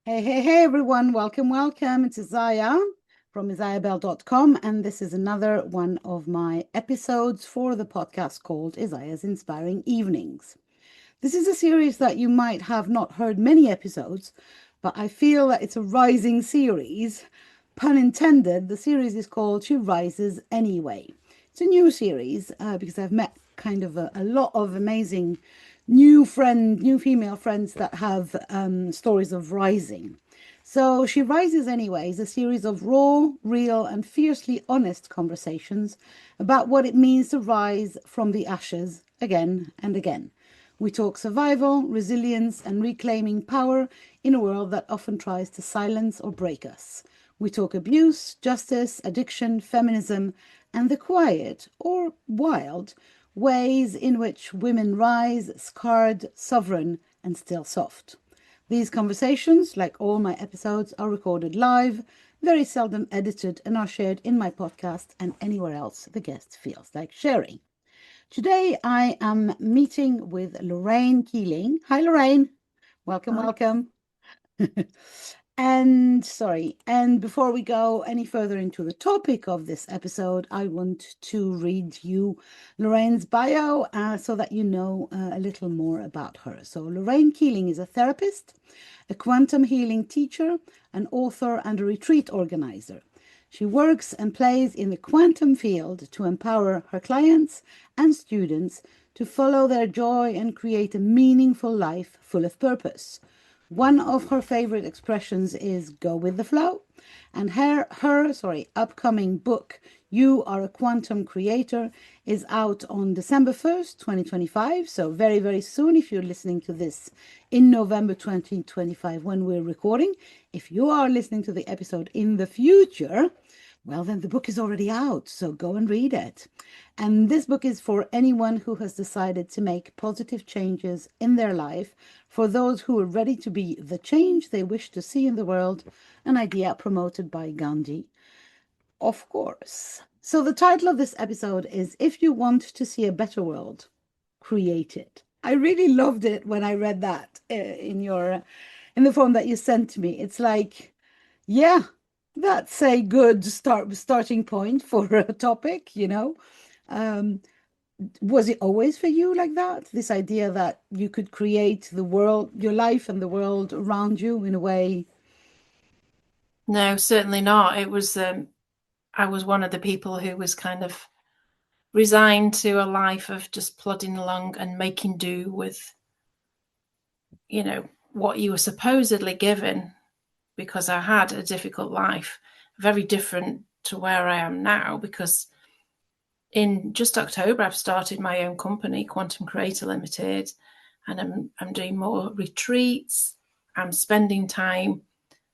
Hey, everyone. Welcome. It's Isaiah from isaiahbell.com. And this is another one of my episodes for the podcast called Isaiah's Inspiring Evenings. This is a series that you might have not heard many episodes, but I feel that it's a rising series. Pun intended, the series is called She Rises Anyway. It's a new series because I've met kind of a lot of amazing new female friends that have stories of rising. So She Rises Anyway is a series of raw, real, and fiercely honest conversations about what it means to rise from the ashes again and again. We talk survival, resilience, and reclaiming power in a world that often tries to silence or break us. We talk abuse, justice, addiction, feminism, and the quiet or wild ways in which women rise, scarred, sovereign, and still soft. These conversations, like all my episodes, are recorded live, very seldom edited, and are shared in my podcast and anywhere else the guest feels like sharing. Today, I am meeting with Lorraine Keeling. Hi, Lorraine. Welcome, Hi. welcome. And before we go any further into the topic of this episode, I want to read you Lorraine's bio so that you know a little more about her. So, Lorraine Keeling is a therapist, a quantum healing teacher, an author, and a retreat organizer. She works and plays in the quantum field to empower her clients and students to follow their joy and create a meaningful life full of purpose. One of her favorite expressions is go with the flow. And her upcoming book, You Are a Quantum Creator, is out on December 1st, 2025. So very, very soon, if you're listening to this in November 2025 when we're recording. If you are listening to the episode in the future, well, then the book is already out, so go and read it. And this book is for anyone who has decided to make positive changes in their life, for those who are ready to be the change they wish to see in the world, an idea promoted by Gandhi, of course. So the title of this episode is If You Want to See a Better World, Create It. I really loved it when I read that in the form that you sent to me. It's like, yeah, that's a good starting point for a topic. Um, was it always for you like that? This idea that you could create the world, your life and the world around you in a way? No, certainly not. I was one of the people who was kind of resigned to a life of just plodding along and making do with, what you were supposedly given because I had a difficult life, very different to where I am now because in just October I've started my own company, Quantum Creator Limited, and I'm doing more retreats. I'm spending time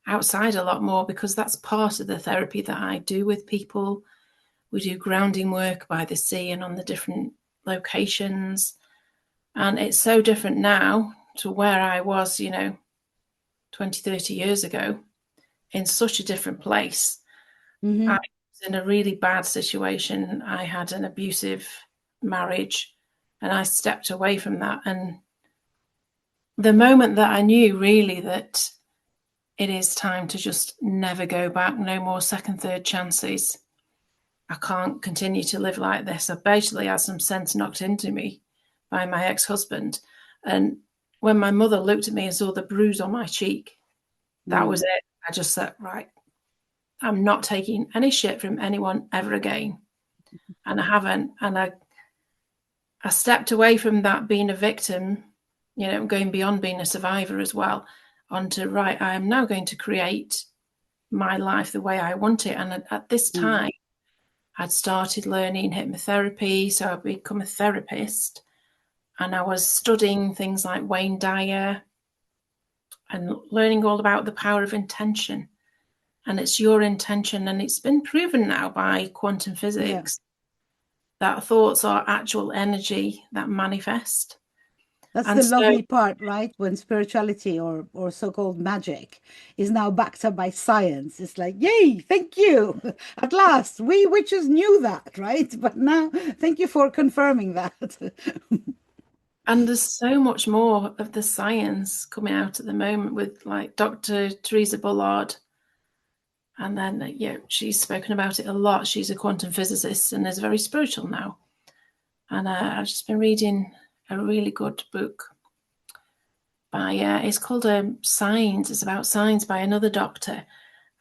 outside a lot more because that's part of the therapy that I do with people. We do grounding work by the sea and on the different locations. And it's so different now to where I was, 20, 30 years ago in such a different place. I Mm-hmm. was in a really bad situation. I had an abusive marriage and I stepped away from that. And the moment that I knew really that it is time to just never go back, no more second, third chances. I can't continue to live like this. I basically had some sense knocked into me by my ex-husband. And when my mother looked at me and saw the bruise on my cheek, that was Mm. it. I just said, right, I'm not taking any shit from anyone ever again. And I haven't. And I stepped away from that being a victim, going beyond being a survivor as well, onto, right, I am now going to create my life the way I want it. And at this Mm. time, I'd started learning hypnotherapy, so I'd become a therapist, and I was studying things like Wayne Dyer and learning all about the power of intention. And it's your intention, and it's been proven now by quantum Yeah. physics that thoughts are actual energy that manifest. That's And the so, lovely part, right? When spirituality or so-called magic is now backed up by science. It's like, yay, thank you. At last, we witches knew that, right? But now, thank you for confirming that. And there's so much more of the science coming out at the moment with like Dr. Teresa Bullard. And then, she's spoken about it a lot. She's a quantum physicist and is very spiritual now. And I've just been reading a really good book by, it's called Signs. It's about signs by another doctor.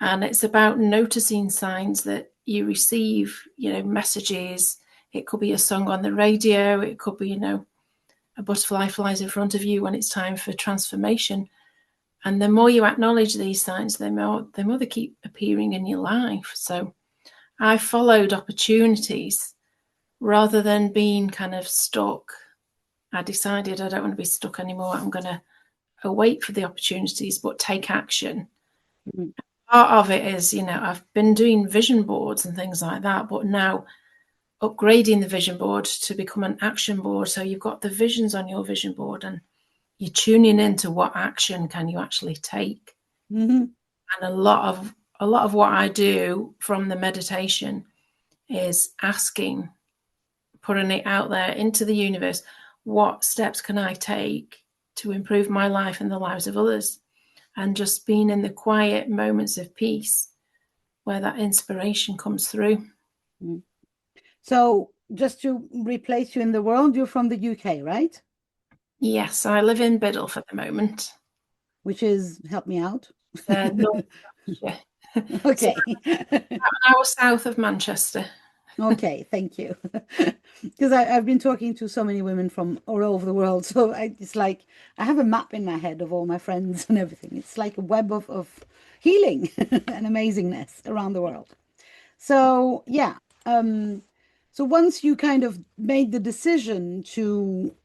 And it's about noticing signs that you receive, messages. It could be a song on the radio. It could be, a butterfly flies in front of you when it's time for transformation. And the more you acknowledge these signs, the more they keep appearing in your life. So I followed opportunities rather than being kind of stuck. I decided I don't want to be stuck anymore. I'm going to wait for the opportunities, but take action. Mm. Part of it is, I've been doing vision boards and things like that, but now upgrading the vision board to become an action board. So you've got the visions on your vision board and you're tuning into what action can you actually take. Mm-hmm. And a lot of what I do from the meditation is asking, putting it out there into the universe, what steps can I take to improve my life and the lives of others? And just being in the quiet moments of peace where that inspiration comes through. Mm. So just to replace you in the world, you're from the UK, right? Yes, I live in Biddulph at the moment. Which is, help me out. North Yorkshire. So Okay. about an hour south of Manchester. Okay, thank you. Because I've been talking to so many women from all over the world. So it's like I have a map in my head of all my friends and everything. It's like a web of healing and amazingness around the world. So yeah. So once you kind of made the decision to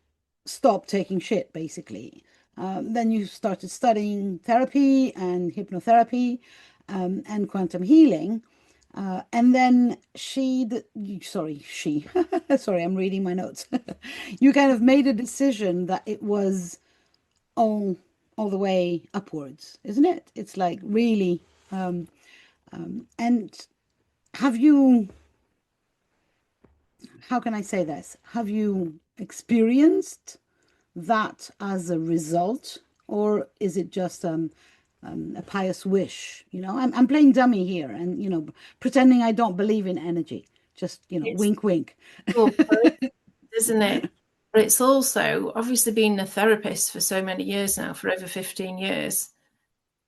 stop taking shit, basically, then you started studying therapy and hypnotherapy and quantum healing. And then sorry, I'm reading my notes. You kind of made a decision that it was all the way upwards, isn't it? It's like really, and have you, how can I say this? Have you experienced that as a result, or is it just a pious wish? I'm playing dummy here and, pretending I don't believe in energy. Just, It's wink, wink. cool, isn't it? But it's also, obviously, being a therapist for so many years now, for over 15 years,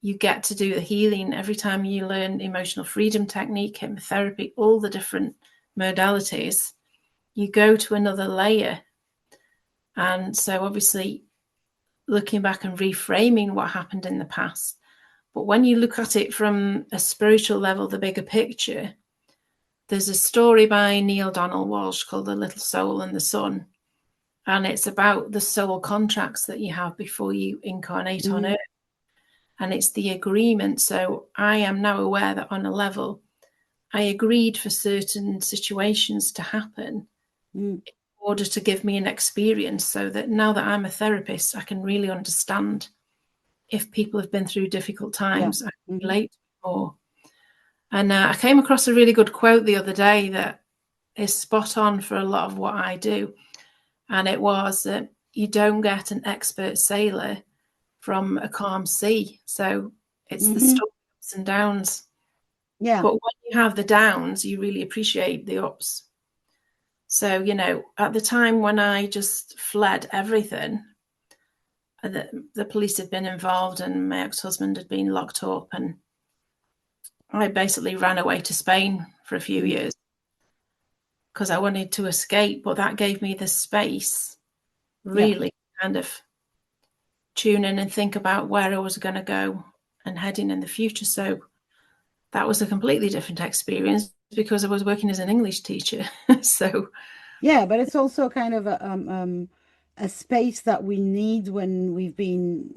you get to do the healing every time you learn emotional freedom technique, hypnotherapy, all the different modalities. You go to another layer. And so, obviously, looking back and reframing what happened in the past. But when you look at it from a spiritual level, the bigger picture, there's a story by Neil Donald Walsh called The Little Soul and the Sun. And it's about the soul contracts that you have before you incarnate on Earth. And it's the agreement. So I am now aware that on a level, I agreed for certain situations to happen in order to give me an experience, so that now that I'm a therapist, I can really understand if people have been through difficult times. I can relate more. And I came across a really good quote the other day that is spot on for a lot of what I do. And it was that you don't get an expert sailor from a calm sea. So it's the stormy ups and downs. Yeah. But when you have the downs, you really appreciate the ups. So, at the time when I just fled everything, the police had been involved and my ex-husband had been locked up, and I basically ran away to Spain for a few years because I wanted to escape. But that gave me the space really kind of tune in and think about where I was going to go and heading in the future. So that was a completely different experience because I was working as an English teacher. So yeah, but it's also kind of a space that we need when we've been,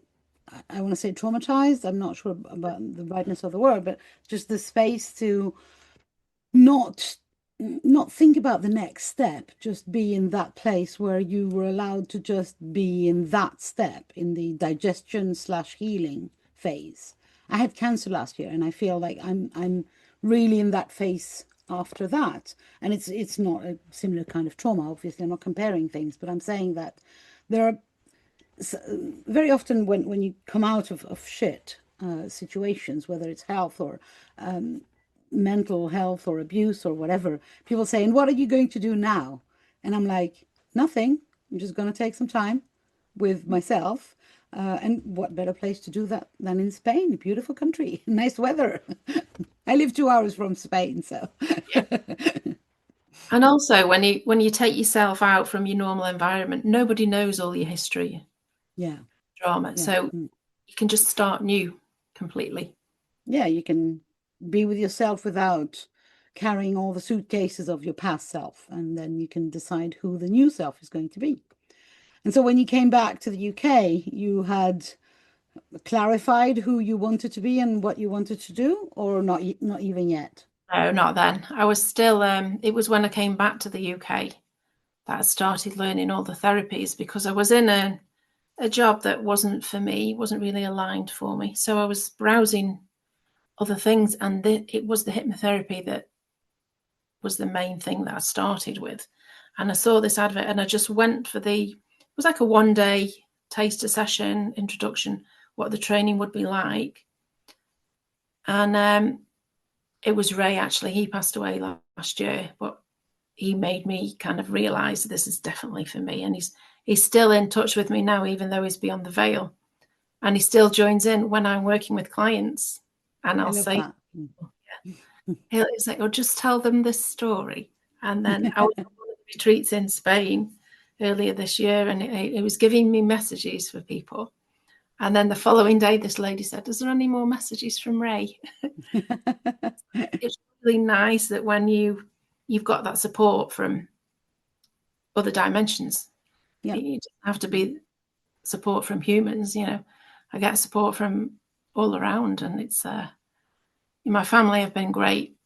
I want to say traumatized. I'm not sure about the rightness of the word, but just the space to not think about the next step, just be in that place where you were allowed to just be in that step, in the digestion slash healing phase. I had cancer last year and I feel like I'm really in that phase after that. And it's not a similar kind of trauma, obviously. I'm not comparing things, but I'm saying that there are very often when you come out of shit situations, whether it's health or mental health or abuse or whatever, people say, and what are you going to do now? And I'm like, nothing. I'm just going to take some time with myself. And what better place to do that than in Spain? Beautiful country, nice weather. I live 2 hours from Spain, so. Yeah. And also, when you take yourself out from your normal environment, nobody knows all your history, Yeah, drama. yeah. So you can just start new completely. Yeah, you can be with yourself without carrying all the suitcases of your past self, and then you can decide who the new self is going to be. And so when you came back to the UK, you had clarified who you wanted to be and what you wanted to do, or not even yet? No, not then. I was still, it was when I came back to the UK that I started learning all the therapies, because I was in a job that wasn't for me, wasn't really aligned for me. So I was browsing other things, and it was the hypnotherapy that was the main thing that I started with. And I saw this advert, and I just went for it was like a 1-day taster session, introduction, what the training would be like. And it was Ray, actually. He passed away last year, but he made me kind of realize this is definitely for me. And he's still in touch with me now, even though he's beyond the veil. And he still joins in when I'm working with clients. And I I'll love say, that. he'll say, oh, just tell them this story. And then I was on one of the retreats in Spain earlier this year, and it was giving me messages for people. And then the following day, this lady said, is there any more messages from Ray? It's really nice that when you've got that support from other dimensions, Yeah. you don't have to be support from humans. I get support from all around, and it's my family have been great,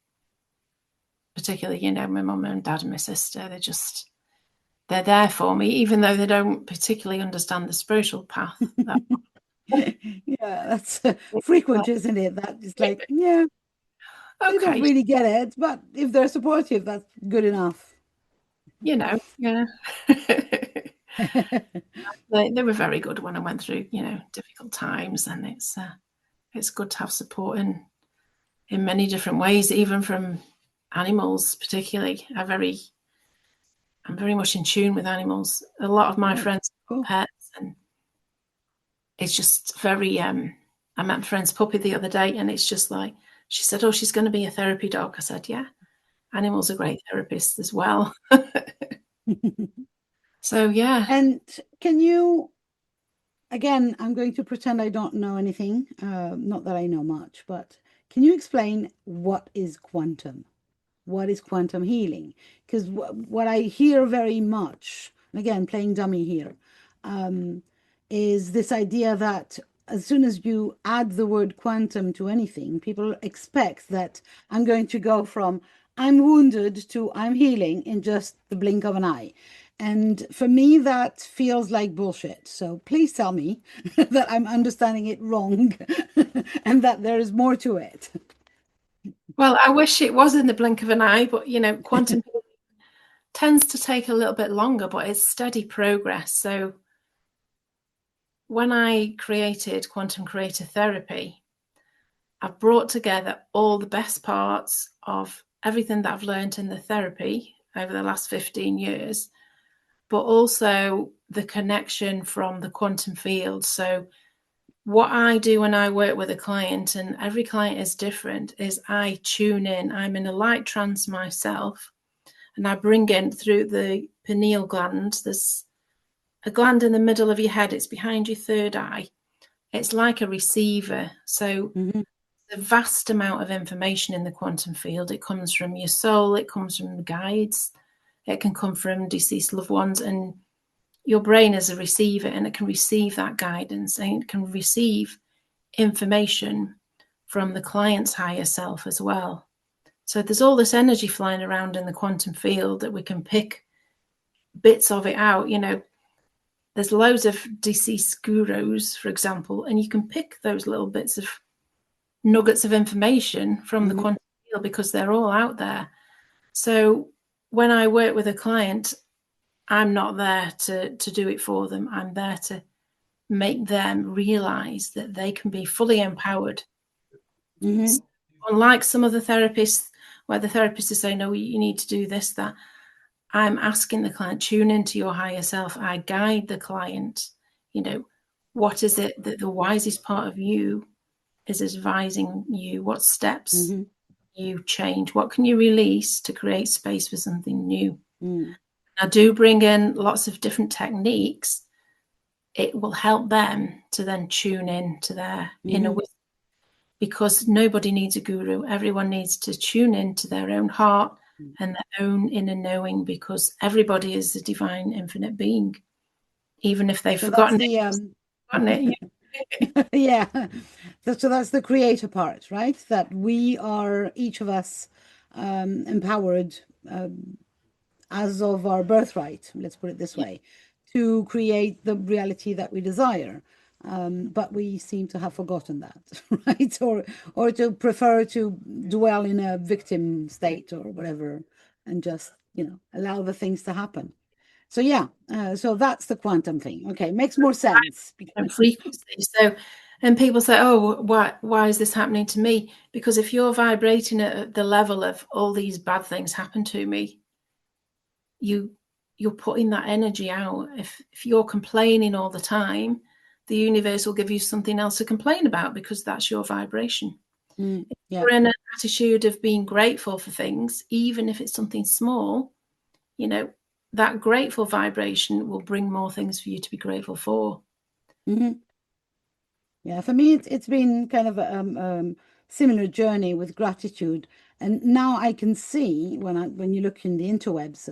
particularly my mum and dad and my sister. They're there for me, even though they don't particularly understand the spiritual path. Yeah, that's frequent, isn't it? That is like, yeah, they don't Okay, really get it, but if they're supportive, that's good enough. yeah. They were very good when I went through, difficult times, and it's good to have support in many different ways, even from animals, particularly. I'm very much in tune with animals. A lot of my Oh, friends cool. have pets, and it's just very. I met my friend's puppy the other day, and it's just like, she said, "Oh, she's going to be a therapy dog." I said, "Yeah, animals are great therapists as well." So yeah. And can you, again, I'm going to pretend I don't know anything, not that I know much, but can you explain what is quantum? What is quantum healing? Because what I hear very much, and again, playing dummy here, is this idea that as soon as you add the word quantum to anything, people expect that I'm going to go from I'm wounded to I'm healing in just the blink of an eye. And for me, that feels like bullshit. So please tell me that I'm understanding it wrong and that there is more to it. Well, I wish it was in the blink of an eye, but quantum tends to take a little bit longer, but it's steady progress. So when I created quantum creator therapy, I've brought together all the best parts of everything that I've learned in the therapy over the last 15 years, but also the connection from the quantum field. So what I do when I work with a client, and every client is different, is I tune in. I'm in a light trance myself, and I bring in through the pineal gland. There's a gland in the middle of your head. It's behind your third eye. It's like a receiver. So Mhm. a vast amount of information in the quantum field. It comes from your soul. It comes from the guides. It can come from deceased loved ones. And your brain is a receiver, and it can receive that guidance, and it can receive information from the client's higher self as well. So there's all this energy flying around in the quantum field that we can pick bits of it out. There's loads of deceased gurus, for example, and you can pick those little bits of nuggets of information from the Mhm. quantum field because they're all out there. So when I work with a client, I'm not there to do it for them. I'm there to make them realize that they can be fully empowered. Mm-hmm. So, unlike some other therapists, where the therapist is saying, no, you need to do this, that, I'm asking the client, tune into your higher self. I guide the client, what is it that the wisest part of you is advising you? What steps you change? What can you release to create space for something new? I do bring in lots of different techniques. It will help them to then tune in to their inner wisdom, because nobody needs a guru. Everyone needs to tune in to their own heart and their own inner knowing, because everybody is a divine infinite being, even if they've forgotten it. Yeah. So that's the creator part, right? That we are, each of us, empowered, as of our birthright, let's put it this way, to create the reality that we desire. But we seem to have forgotten that, right? Or to prefer to dwell in a victim state or whatever, and just, allow the things to happen. So yeah, so that's the quantum thing. Okay, makes more sense. And frequency. So, and people say, oh, why is this happening to me? Because if you're vibrating at the level of all these bad things happen to me, you're putting that energy out. If you're complaining all the time, the universe will give you something else to complain about, because that's your vibration. If you're in an attitude of being grateful for things, even if it's something small, that grateful vibration will bring more things for you to be grateful for. Yeah, for me, it's been kind of a similar journey with gratitude, and now I can see when you look in the interwebs,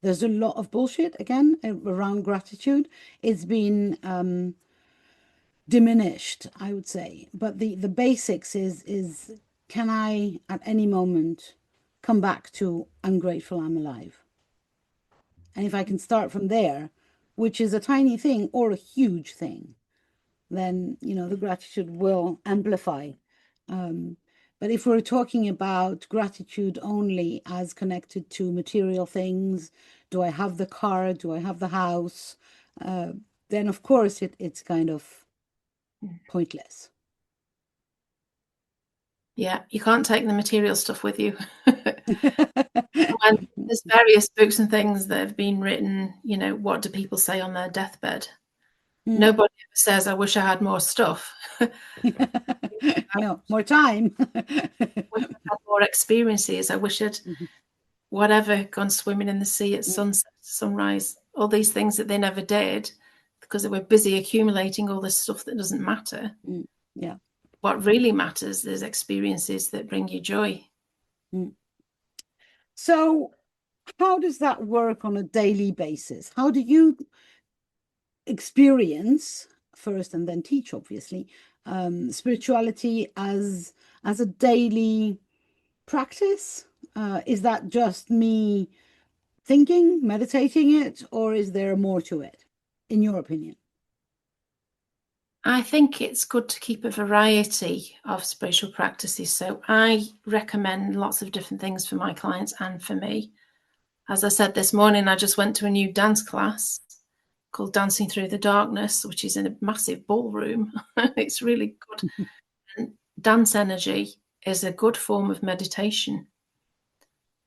there's a lot of bullshit again around gratitude. It's been diminished, I would say, but the basics is can I at any moment come back to I'm grateful I'm alive, and if I can start from there, which is a tiny thing or a huge thing, then the gratitude will amplify. But if we're talking about gratitude only as connected to material things, do I have the car? Do I have the house? Then of course it's kind of pointless. Yeah, you can't take the material stuff with you. When there's various books and things that have been written, what do people say on their deathbed? Nobody ever says, I wish I had more stuff. No, more time. I wish I had more experiences. I wish I'd whatever gone swimming in the sea at sunset, sunrise, all these things that they never did because they were busy accumulating all this stuff that doesn't matter. Yeah. What really matters is experiences that bring you joy. So how does that work on a daily basis? How do you experience first and then teach, obviously, spirituality as a daily practice? Is that just me thinking, meditating it, or is there more to it, in your opinion? I think it's good to keep a variety of spiritual practices. So I recommend lots of different things for my clients and for me. As I said this morning, I just went to a new dance class called Dancing Through the Darkness, which is in a massive ballroom. It's really good. And dance energy is a good form of meditation,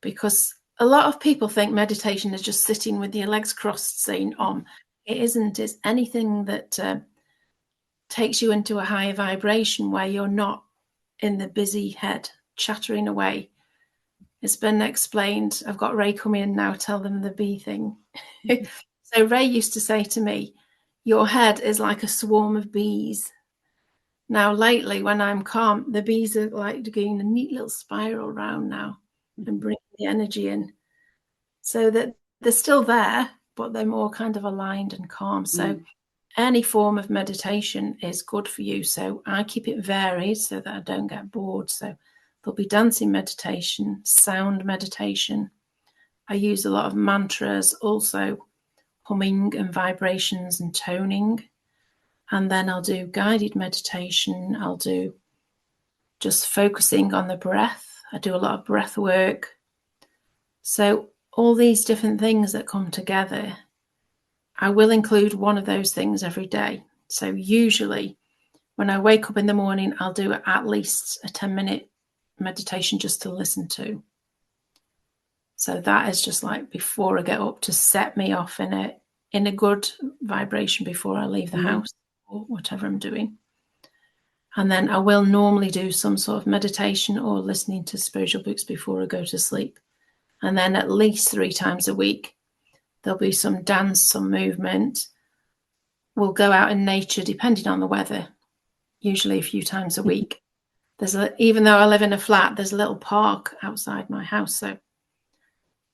because a lot of people think meditation is just sitting with your legs crossed saying Om. It isn't. It's anything that takes you into a higher vibration where you're not in the busy head chattering away. It's been explained. I've got Ray come in now, tell them the bee thing. So Ray used to say to me, your head is like a swarm of bees. Now lately when I'm calm, the bees are like doing a neat little spiral round now and bringing the energy in, so that they're still there, but they're more kind of aligned and calm. So any form of meditation is good for you. So I keep it varied so that I don't get bored. So there'll be dancing meditation, sound meditation. I use a lot of mantras, also humming and vibrations and toning. And then I'll do guided meditation. I'll do just focusing on the breath. I do a lot of breath work. So all these different things that come together, I will include one of those things every day. So usually when I wake up in the morning, I'll do at least a 10-minute meditation just to listen to. So that is just like before I get up, to set me off in a good vibration before I leave the house or whatever I'm doing. And then I will normally do some sort of meditation or listening to spiritual books before I go to sleep. And then at least 3 times a week, there'll be some dance, some movement. We'll go out in nature, depending on the weather, usually a few times a week. Even though I live in a flat, there's a little park outside my house. So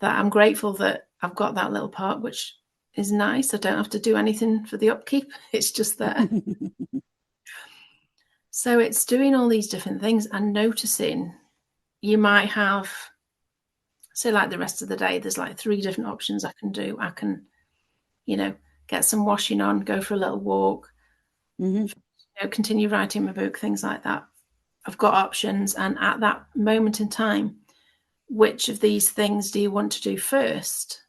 that I'm grateful that I've got that little park, which is nice. I don't have to do anything for the upkeep. It's just there. So it's doing all these different things and noticing. You might have, say, like the rest of the day, there's like 3 different options I can do. I can, get some washing on, go for a little walk, continue writing my book, things like that. I've got options. And at that moment in time, which of these things do you want to do first?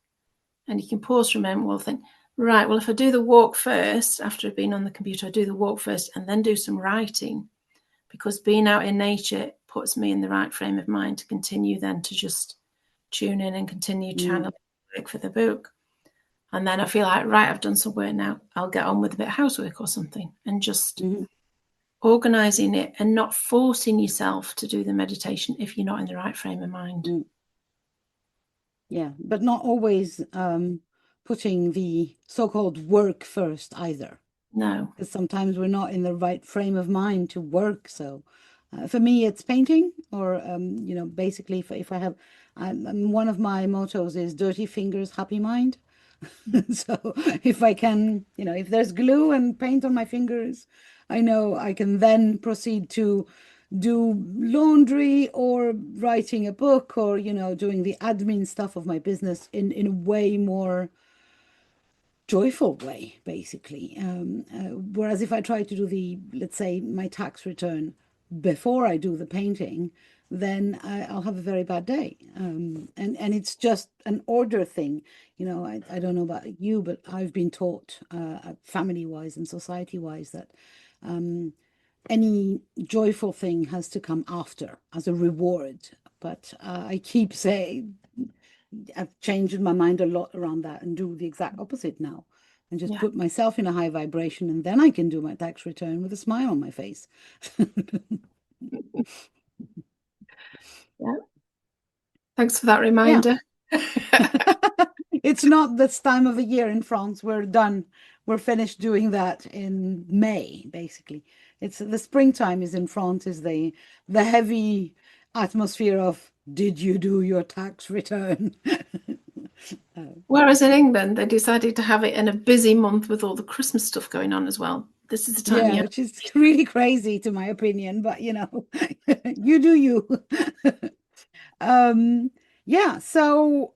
And you can pause for a moment. We'll think, right, well, if I do the walk first, after I've been on the computer, I do the walk first and then do some writing, because being out in nature puts me in the right frame of mind to continue then to just tune in and continue channeling work for the book. And then I feel like, right, I've done some work now. I'll get on with a bit of housework or something, and just organising it and not forcing yourself to do the meditation if you're not in the right frame of mind. Yeah, but not always putting the so-called work first either. No. Because sometimes we're not in the right frame of mind to work. So for me, it's painting, or, basically if I have, one of my mottos is dirty fingers, happy mind. So if I can, if there's glue and paint on my fingers, I know I can then proceed to do laundry or writing a book, or, doing the admin stuff of my business in a way more joyful way, basically. Whereas if I try to do let's say, my tax return before I do the painting, then I'll have a very bad day. And it's just an order thing. I don't know about you, but I've been taught, family-wise and society-wise, that any joyful thing has to come after as a reward. But I keep saying, I've changed my mind a lot around that and do the exact opposite now, and just put myself in a high vibration, and then I can do my tax return with a smile on my face. Yeah. Thanks for that reminder. It's not this time of the year in France. We're done. We're finished doing that in May, basically. It's the springtime is in France, is the heavy atmosphere of, did you do your tax return? Whereas in England, they decided to have it in a busy month with all the Christmas stuff going on as well. This is the time of year. Which is really crazy to my opinion, but you do you. So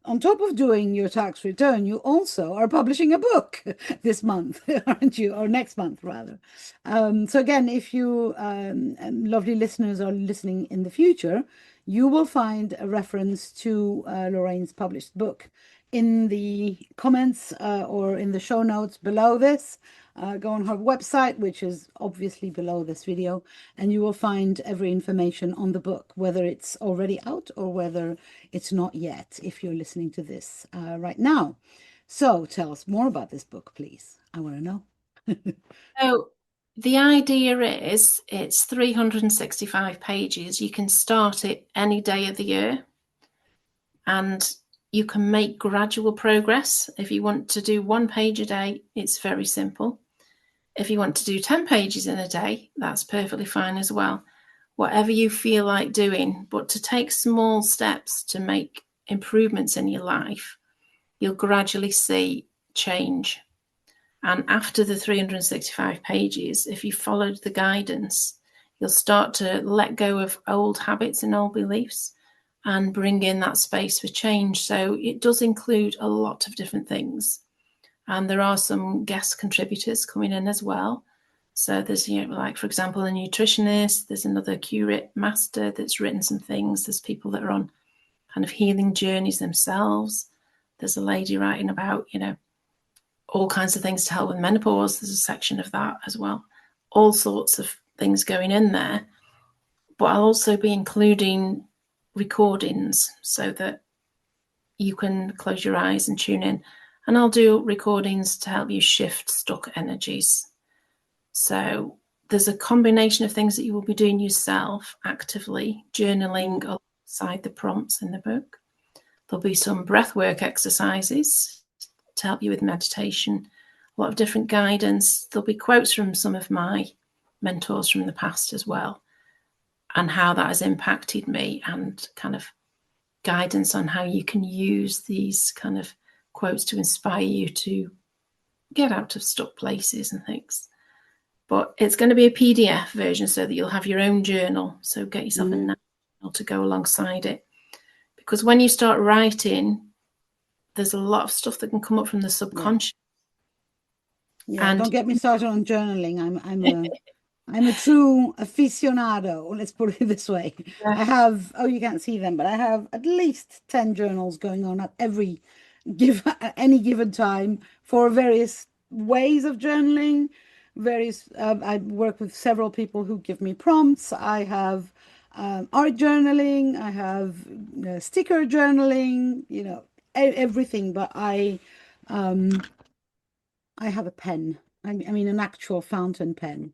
on top of doing your tax return, you also are publishing a book this month, aren't you? Or next month, rather. So again, if you lovely listeners are listening in the future, you will find a reference to Lorraine's published book in the comments or in the show notes below this. Go on her website, which is obviously below this video, and you will find every information on the book, whether it's already out or whether it's not yet, if you're listening to this right now. So tell us more about this book, please. I want to know. So the idea is, it's 365 pages. You can start it any day of the year, and you can make gradual progress. If you want to do 1 page a day, it's very simple. If you want to do 10 pages in a day, that's perfectly fine as well. Whatever you feel like doing, but to take small steps to make improvements in your life, you'll gradually see change. And after the 365 pages, if you followed the guidance, you'll start to let go of old habits and old beliefs and bring in that space for change. So it does include a lot of different things. And there are some guest contributors coming in as well. So there's, like, for example, a nutritionist. There's another Q-RIT master that's written some things. There's people that are on kind of healing journeys themselves. There's a lady writing about, all kinds of things to help with menopause. There's a section of that as well. All sorts of things going in there. But I'll also be including recordings so that you can close your eyes and tune in. And I'll do recordings to help you shift stuck energies. So there's a combination of things that you will be doing yourself actively, journaling alongside the prompts in the book. There'll be some breathwork exercises to help you with meditation, a lot of different guidance. There'll be quotes from some of my mentors from the past as well, and how that has impacted me, and kind of guidance on how you can use these kind of quotes to inspire you to get out of stuck places and things. But it's going to be a PDF version so that you'll have your own journal. So get yourself a journal to go alongside it. Because when you start writing, there's a lot of stuff that can come up from the subconscious. Yeah, and don't get me started on journaling. I'm a true aficionado. Let's put it this way. Yeah. I have, you can't see them, but I have at least 10 journals going on at any given time for various ways of journaling. I work with several people who give me prompts. I have art journaling. I have sticker journaling. Everything. But I have a pen. I mean, an actual fountain pen.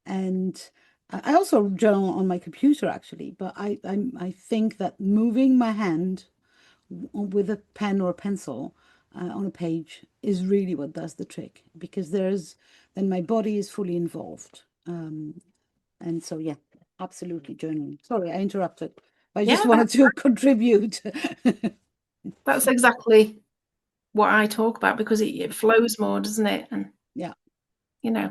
And I also journal on my computer, actually, but I think that moving my hand with a pen or a pencil on a page is really what does the trick, because then my body is fully involved. And so, yeah, absolutely journaling. Sorry, I interrupted. I just wanted to contribute. That's exactly what I talk about, because it flows more, doesn't it? And yeah. Yeah.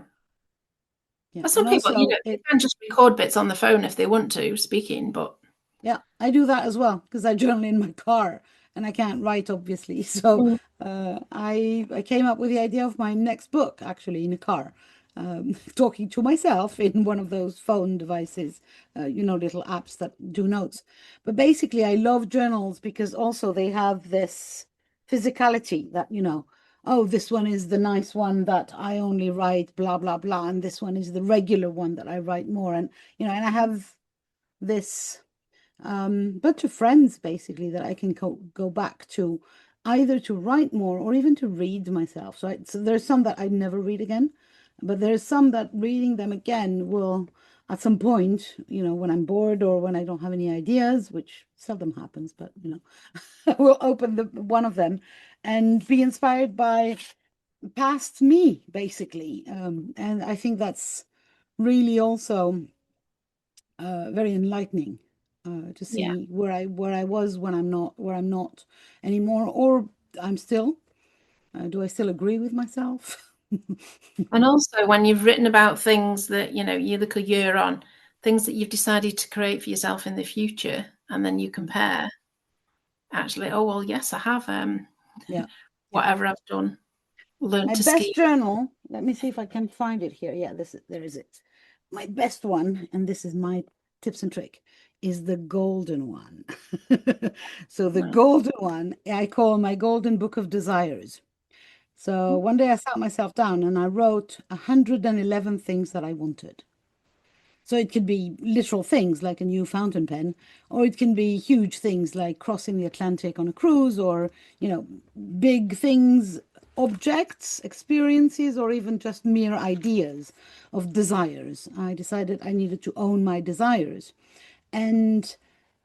Some people, they can just record bits on the phone if they want to, speaking, but... Yeah, I do that as well, because I journal in my car, and I can't write, obviously. So I came up with the idea of my next book, actually, in a car, talking to myself in one of those phone devices, little apps that do notes. But basically, I love journals because also they have this physicality that, this one is the nice one that I only write blah, blah, blah. And this one is the regular one that I write more. And, and I have this bunch of friends, basically, that I can go back to, either to write more or even to read myself. So there's some that I never read again, but there's some that reading them again will, at some point, when I'm bored or when I don't have any ideas, which seldom happens, but, we'll open one of them and be inspired by past me, basically. And I think that's really also very enlightening to see where I was when where I'm not anymore, or I'm still. Do I still agree with myself? And also, when you've written about things that, you look a year on, things that you've decided to create for yourself in the future, and then you compare, actually, oh, well, yes, I have, whatever I've done, learned my to best ski. Journal, let me see if I can find it here. Yeah, there is it. My best one, and this is my tips and trick, is the golden one. So the golden one, I call my golden book of desires. So one day I sat myself down and I wrote 111 things that I wanted. So it could be literal things like a new fountain pen, or it can be huge things like crossing the Atlantic on a cruise, or, big things, objects, experiences, or even just mere ideas of desires. I decided I needed to own my desires. And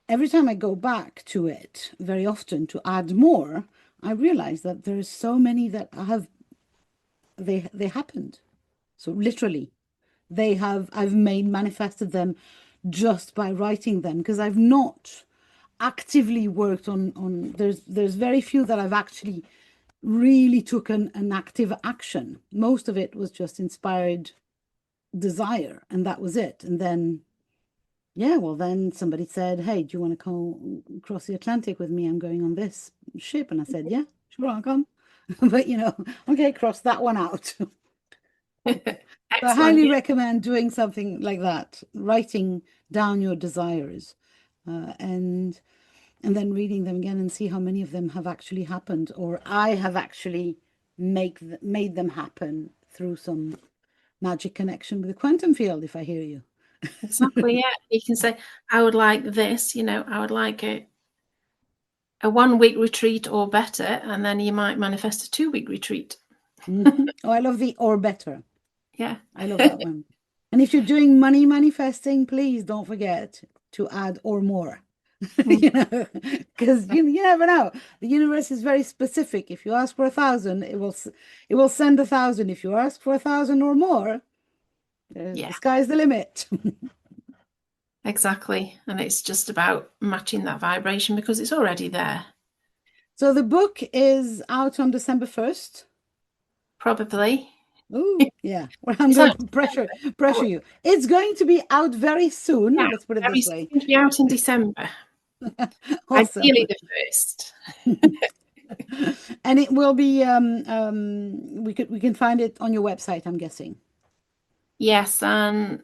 every time I go back to it, very often to add more, I realize that there's so many that they happened. So literally, I've manifested them just by writing them, because I've not actively worked on there's very few that I've actually really took an active action. Most of it was just inspired desire, and that was it. And then then somebody said, hey, do you want to come across the Atlantic with me? I'm going on this ship. And I said, yeah, sure, I'll come. But okay, cross that one out. I highly recommend doing something like that, writing down your desires. And and then reading them again and see how many of them have actually happened, or I have actually made them happen through some magic connection with the quantum field, if I hear you. Exactly, yeah. You can say, I would like this, I would like a 1 week retreat or better, and then you might manifest a 2 week retreat. Oh, I love the or better. Yeah. I love that one. And if you're doing money manifesting, please don't forget to add or more. Because you never know. The universe is very specific. If you ask for 1,000, it will send 1,000. If you ask for 1,000 or more, Yeah, the sky's the limit. exactly. And it's just about matching that vibration because it's already there. So the book is out on December 1st. Probably. Oh, yeah. Well, I'm It's going out, to pressure you. It's going to be out very soon. yeah, Let's put it very this way. soon to be out in December. Awesome. Ideally the first. And it will be we can find it on your website, I'm guessing. Yes, and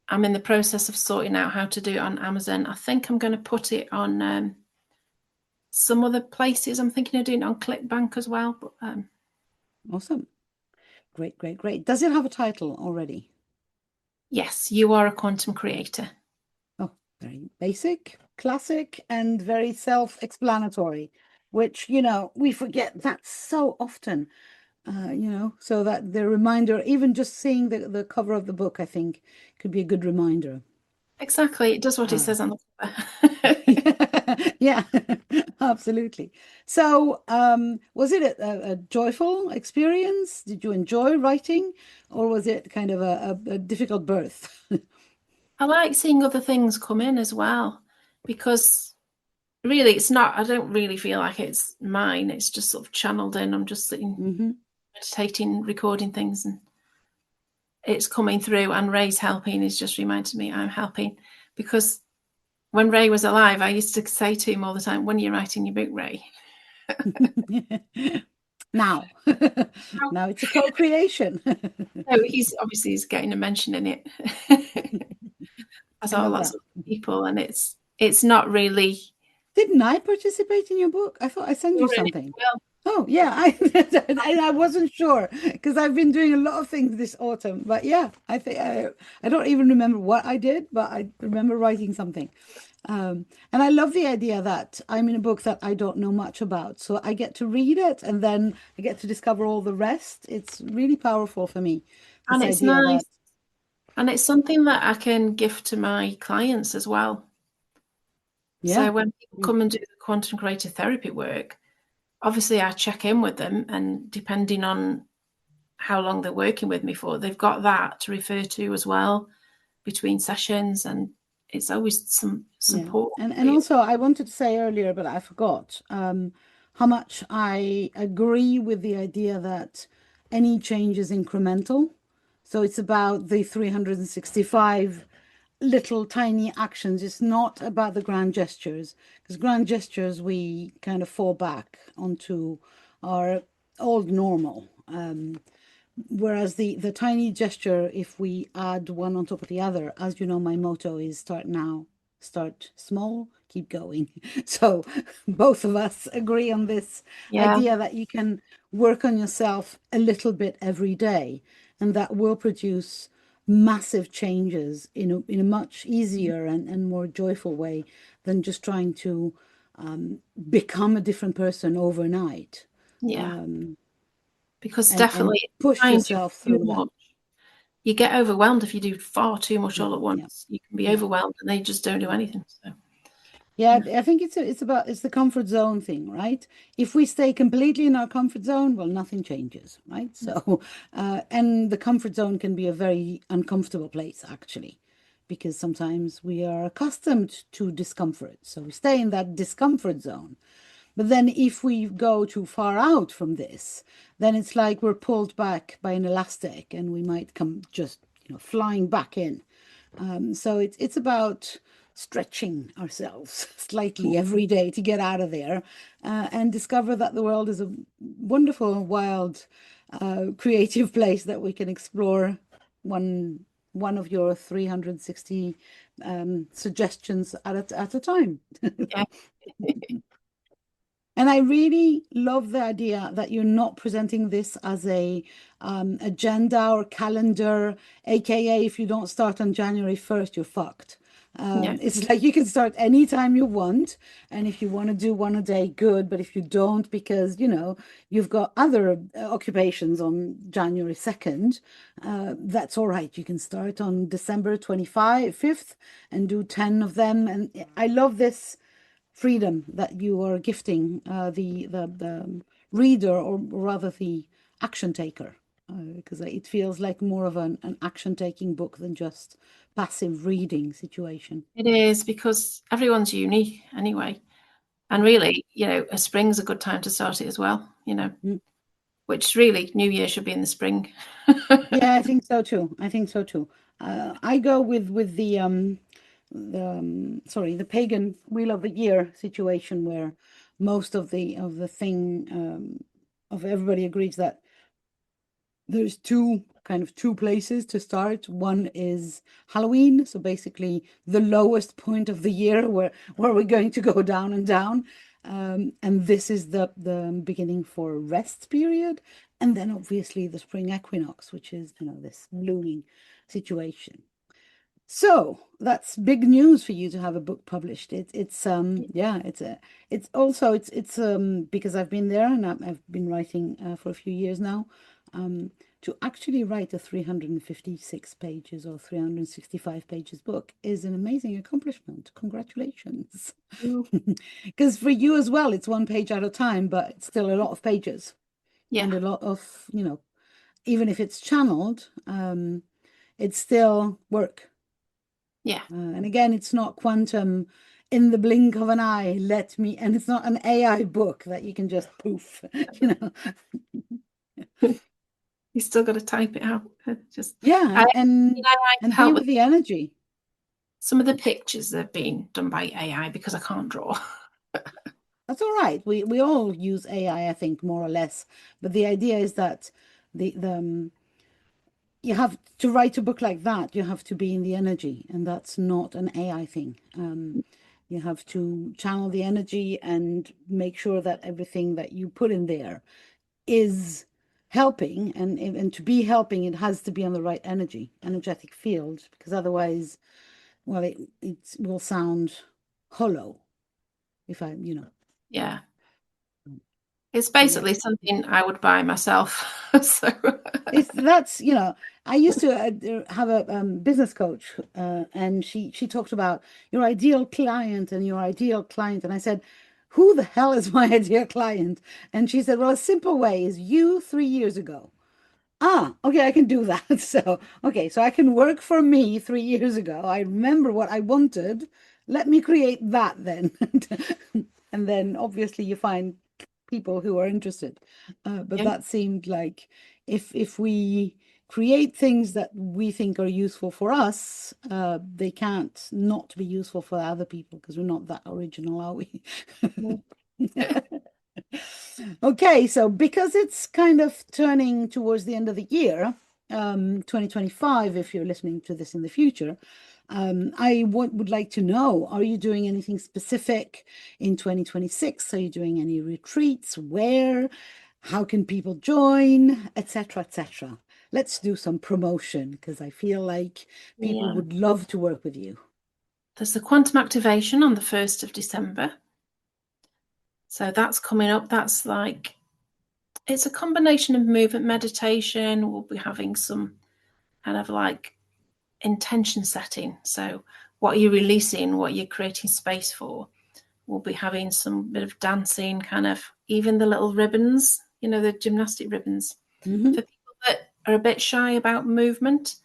I'm in the process of sorting out how to do it on Amazon. I think I'm going to put it on some other places. I'm thinking of doing it on ClickBank as well. But Awesome. Great, great, great. Does it have a title already? yes, you are a quantum creator. Oh, very basic, classic, and very self-explanatory, which, we forget that so often. So that the reminder, even just seeing the cover of the book, I think could be a good reminder. Exactly. It does what it Uh, says on the cover. yeah, absolutely. So, was it a joyful experience? Did you enjoy writing, or was it kind of a difficult birth? I like seeing other things come in as well because really it's not, I don't really feel like it's mine. It's just sort of channeled in. I'm just sitting, Hmm. meditating, recording things, and it's coming through. And Ray's helping is just reminding me I'm helping because when Ray was alive, I used to say to him all the time, when you're writing your book, Ray. Now, now it's a co-creation. So he's getting a mention in it. As I are love lots that. of people, and it's not really Didn't I participate in your book? I thought I sent you you're in it something. well. Oh, yeah, I wasn't sure because I've been doing a lot of things this autumn. But yeah, I think I don't even remember what I did, but I remember writing something. And I love the idea that I'm in a book that I don't know much about. So I get to read it and then I get to discover all the rest. It's really powerful for me, And this it's idea nice. that, And it's something that I can give to my clients as well. yeah, So when people come and do the quantum creative therapy work, obviously I check in with them, and depending on how long they're working with me for, they've got that to refer to as well between sessions, and it's always some yeah. support. And also I wanted to say earlier, but I forgot, how much I agree with the idea that any change is incremental. So it's about the 365 little tiny actions. It's not about the grand gestures, because grand gestures we kind of fall back onto our old normal. Whereas the tiny gesture, if we add one on top of the other, as you know, my motto is start now, start small, keep going. So both of us agree on this Yeah, idea that you can work on yourself a little bit every day, and that will produce massive changes in a much easier and more joyful way than just trying to become a different person overnight. yeah. Um, Because and definitely push trying to yourself do too through that. much, you get overwhelmed if you do far too much Yeah, all at yeah, once. You can be yeah, overwhelmed and they just don't do yeah. anything. So Yeah, yeah, I think it's the comfort zone thing, right? If we stay completely in our comfort zone, well, nothing changes, right? So, and the comfort zone can be a very uncomfortable place, actually, because sometimes we are accustomed to discomfort. So we stay in that discomfort zone. But then if we go too far out from this, then it's like we're pulled back by an elastic and we might come just, flying back in. So it's about stretching ourselves slightly every day to get out of there, and discover that the world is a wonderful, wild, creative place that we can explore one one of your 360 suggestions at a time. Yeah. And I really love the idea that you're not presenting this as a agenda or calendar, aka if you don't start on January 1st, you're fucked. Yeah. It's like you can start anytime you want, and if you want to do one a day, good. But if you don't, because you've got other occupations on January 2nd, that's all right. You can start on December 25th and do 10 of them. And I love this freedom that you are gifting the reader, or rather the action taker, because it feels like more of an action taking book than just passive reading situation. It is, because everyone's unique anyway. And really, a spring's a good time to start it as well, Mm. which really New Year should be in the spring. Yeah, I think so too. I think so too. I go with the pagan wheel of the year situation, where most of the thing of everybody agrees that there's two places to start. One is Halloween, so basically the lowest point of the year, where we're going to go down and down. And this is the beginning for rest period. And then obviously the spring equinox, which is, this blooming situation. So that's big news for you to have a book published. It's because I've been there, and I've been writing for a few years now. To actually write a 356 pages or 365 pages book is an amazing accomplishment. Congratulations. Because for you as well, it's one page at a time, but it's still a lot of pages Yeah. and a lot of, even if it's channeled, it's still work. Yeah. And again, it's not quantum in the blink of an eye. And it's not an AI book that you can just poof, You still got to type it out. Just Yeah, and I and be help with with the energy. some of the pictures that have been done by AI because I can't draw. That's all right. We all use AI, I think, more or less. But the idea is that the you have to write a book like that. You have to be in the energy, and that's not an AI thing. You have to channel the energy and make sure that everything that you put in there is helping, and to be helping, it has to be on the right energetic field, because otherwise, well, it will sound hollow if Yeah. It's so yeah. basically something I would buy myself. So That's I used to have a business coach, and she talked about your ideal client and your ideal client, and I said, who the hell is my ideal client? And she said, well, a simple way is you 3 years ago. Ah, okay, I can do that. So I can work for me 3 years ago. I remember what I wanted. Let me create that then. And then obviously you find people who are interested. But yeah, that seemed like if we create things that we think are useful for us, they can't not be useful for other people, because we're not that original, are we? Okay, so because it's kind of turning towards the end of the year, 2025, if you're listening to this in the future, I would like to know, are you doing anything specific in 2026? Are you doing any retreats? Where? How can people join? Etc., etc. Let's do some promotion, because I feel like people yeah. would love to work with you. There's the quantum activation on the 1st of December. So that's coming up. That's like, it's a combination of movement meditation. We'll be having some kind of like intention setting. So what you're releasing, what you're creating space for. We'll be having some bit of dancing, kind of even the little ribbons, the gymnastic ribbons. Mm-hmm. For people that are a bit shy about movement,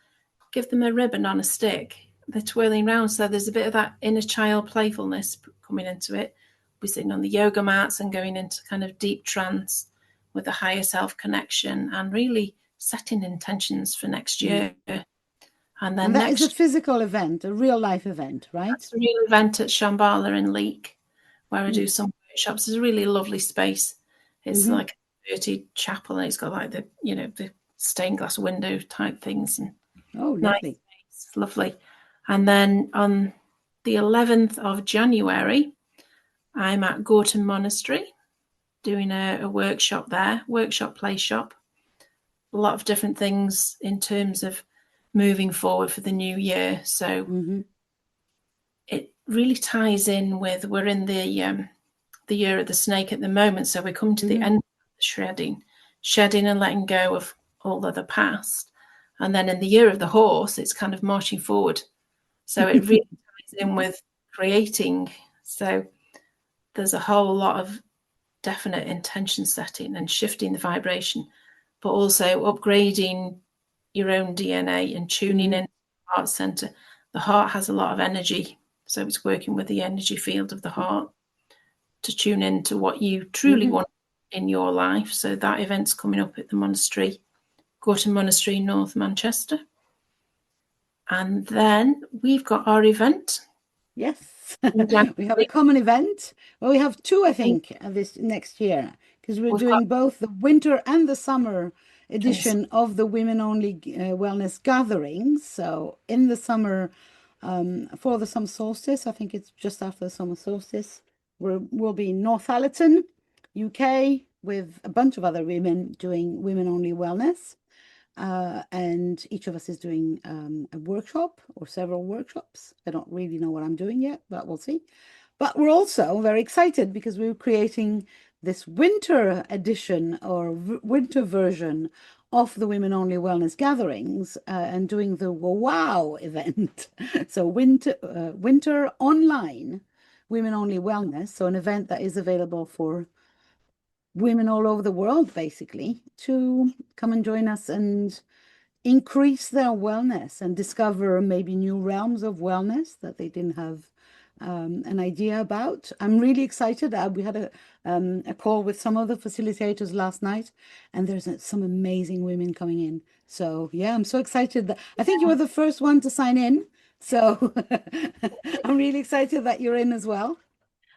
give them a ribbon on a stick. They're twirling around, so there's a bit of that inner child playfulness coming into it. We're sitting on the yoga mats and going into kind of deep trance with a higher self connection, and really setting intentions for next year. And And then that is a next, physical event, a real life event, right? that's a real event at Shambhala in Leek, where I do some workshops. It's a really lovely space. It's Mm-hmm. like a dirty chapel, and it's got like the stained glass window type things, and Oh, nice lovely. It's lovely. And then on the 11th of January, I'm at Gorton Monastery doing a workshop there, workshop play shop. A lot of different things in terms of moving forward for the new year. So it really ties in with, we're in the year of the snake at the moment. So we're coming to the end of the shedding and letting go of all of the past. And then in the year of the horse, it's kind of marching forward. So it really ties in with creating. So there's a whole lot of definite intention setting and shifting the vibration, but also upgrading your own DNA and tuning in to the heart center. The heart has a lot of energy. So it's working with the energy field of the heart to tune into what you truly want in your life. So that event's coming up at the monastery, Gorton Monastery, North Manchester. And then we've got our event. Yes, we have a common event. Well, we have two, I think, this next year, because we're doing both the winter and the summer edition of the Women Only Wellness Gatherings. So in the summer, for the summer solstice, I think it's just after the summer solstice, we'll be in Northallerton, UK, with a bunch of other women doing Women Only Wellness. And each of us is doing a workshop or several workshops. I don't really know what I'm doing yet, but we'll see. But we're also very excited because we're creating this winter edition or winter version of the Women Only Wellness Gatherings and doing the WOW event. So winter online Women Only Wellness. So an event that is available for women all over the world, basically, to come and join us and increase their wellness and discover maybe new realms of wellness that they didn't have an idea about. I'm really excited. We had a call with some of the facilitators last night, and there's some amazing women coming in. So yeah, I'm so excited. I think you were the first one to sign in. So I'm really excited that you're in as well.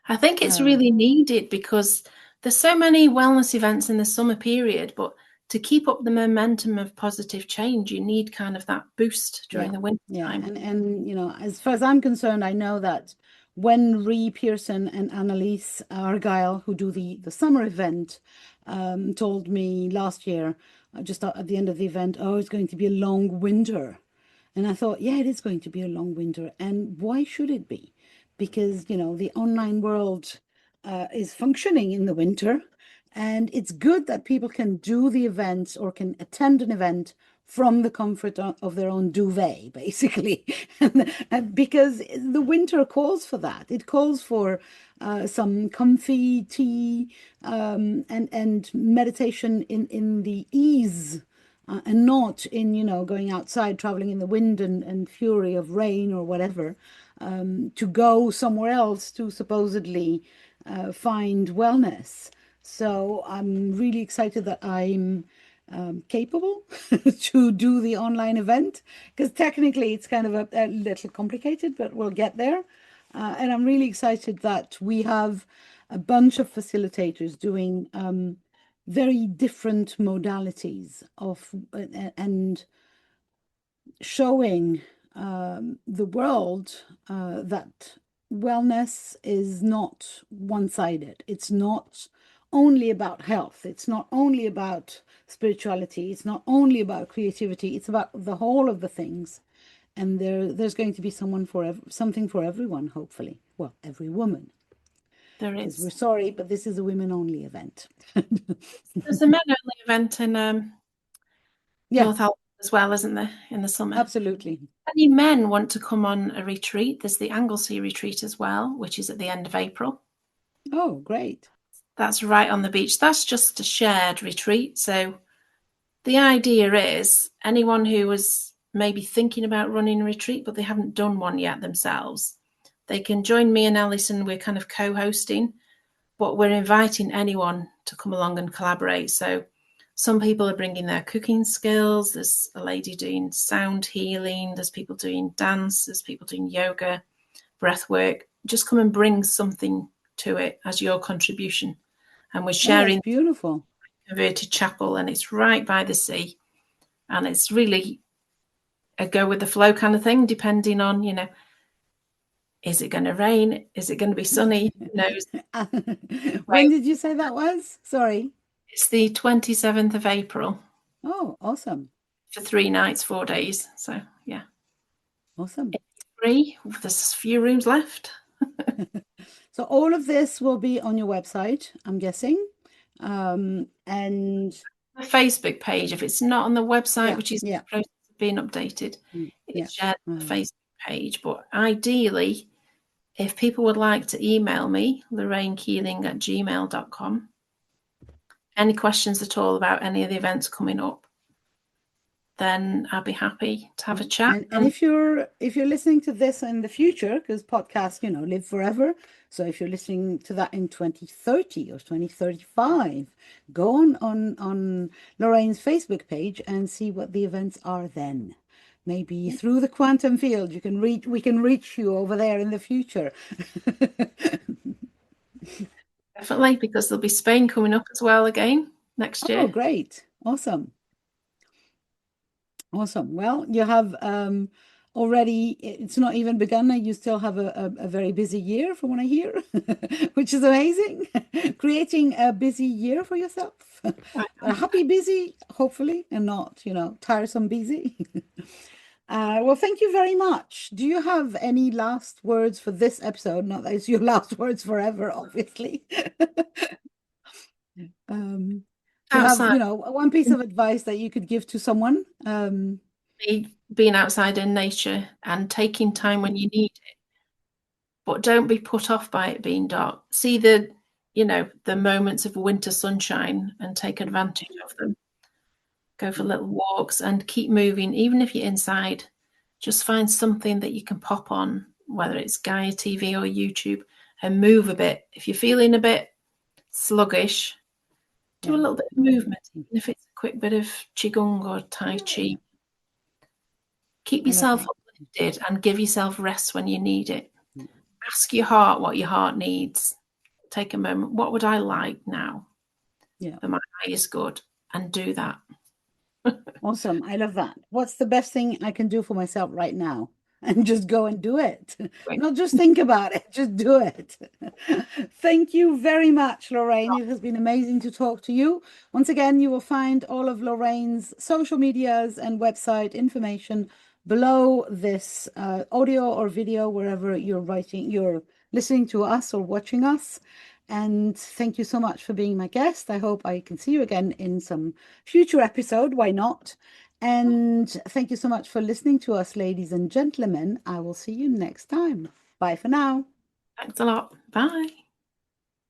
I think it's really needed because there's so many wellness events in the summer period, but to keep up the momentum of positive change, you need kind of that boost during the winter time. And you know, as far as I'm concerned, I know that when Ree Pearson and Annalise Argyle, who do the summer event, told me last year, just at the end of the event, oh, it's going to be a long winter. And I thought, yeah, it is going to be a long winter. And why should it be? Because, you know, the online world is functioning in the winter. And it's good that people can do the events or can attend an event from the comfort of their own duvet, basically, because the winter calls for that. It calls for some comfy tea and meditation in the ease and not in, you know, going outside, traveling in the wind and fury of rain or whatever, to go somewhere else to supposedly find wellness. So I'm really excited that I'm capable to do the online event, because technically it's kind of a little complicated, but we'll get there. And I'm really excited that we have a bunch of facilitators doing very different modalities of and showing the world that wellness is not one-sided. It's not only about health. It's not only about spirituality. It's not only about creativity. It's about the whole of the things. And there's going to be something for everyone, hopefully. Well, every woman. There Because is. we're sorry, but this is a women-only event. There's a men-only event in Yeah, Northallerton as well, isn't there, in the summer? absolutely. Any men want to come on a retreat, there's the Anglesey retreat as well, which is at the end of April. Oh, great. That's right on the beach. That's just a shared retreat. So the idea is anyone who was maybe thinking about running a retreat, but they haven't done one yet themselves, they can join me and Alison. We're kind of co-hosting, but we're inviting anyone to come along and collaborate. So some people are bringing their cooking skills. There's a lady doing sound healing. There's people doing dance. There's people doing yoga, breath work. Just come and bring something to it as your contribution. And we're sharing that's beautiful. converted chapel, and it's right by the sea. And it's really a go with the flow kind of thing, depending on, is it going to rain? Is it going to be sunny? Who knows? When did you say that was? Sorry. It's the 27th of April. Oh, awesome. For 3 nights, 4 days. So, yeah. Awesome. It's free. There's a few rooms left. So all of this will be on your website, I'm guessing. And the Facebook page, if it's not on the website, which is in the process of being updated, it's shared on the Facebook page. But ideally, if people would like to email me, lorrainekeeling@gmail.com, any questions at all about any of the events coming up, then I'll be happy to have a chat. And if you're listening to this in the future, because podcasts, live forever. So if you're listening to that in 2030 or 2035, go on Lorraine's Facebook page and see what the events are then. Maybe through the quantum field, we can reach you over there in the future. Definitely, because there'll be Spain coming up as well again next year. Oh, great. Awesome. Awesome. Well, you have already, it's not even begun. You still have a very busy year from what I hear, which is amazing. Creating a busy year for yourself. A happy busy, hopefully, and not, tiresome busy. Well, thank you very much. Do you have any last words for this episode? Not that it's your last words forever, obviously. Do you have, one piece of advice that you could give to someone? Being outside in nature and taking time when you need it, but don't be put off by it being dark. See the moments of winter sunshine and take advantage of them. Go for little walks and keep moving, even if you're inside. Just find something that you can pop on, whether it's Gaia TV or YouTube, and move a bit. If you're feeling a bit sluggish, do a little bit of movement, even if it's a quick bit of Qigong or Tai Chi. Keep yourself uplifted and give yourself rest when you need it. Ask your heart what your heart needs. Take a moment. What would I like now for my highest good? And do that. Awesome. I love that. What's the best thing I can do for myself right now? And just go and do it. Not just think about it, just do it. Thank you very much, Lorraine. It has been amazing to talk to you. Once again, you will find all of Lorraine's social medias and website information below this audio or video, wherever you're listening to us or watching us. And thank you so much for being my guest. I hope I can see you again in some future episode. Why not? And thank you so much for listening to us, ladies and gentlemen. I will see you next time. Bye for now. Thanks a lot. Bye.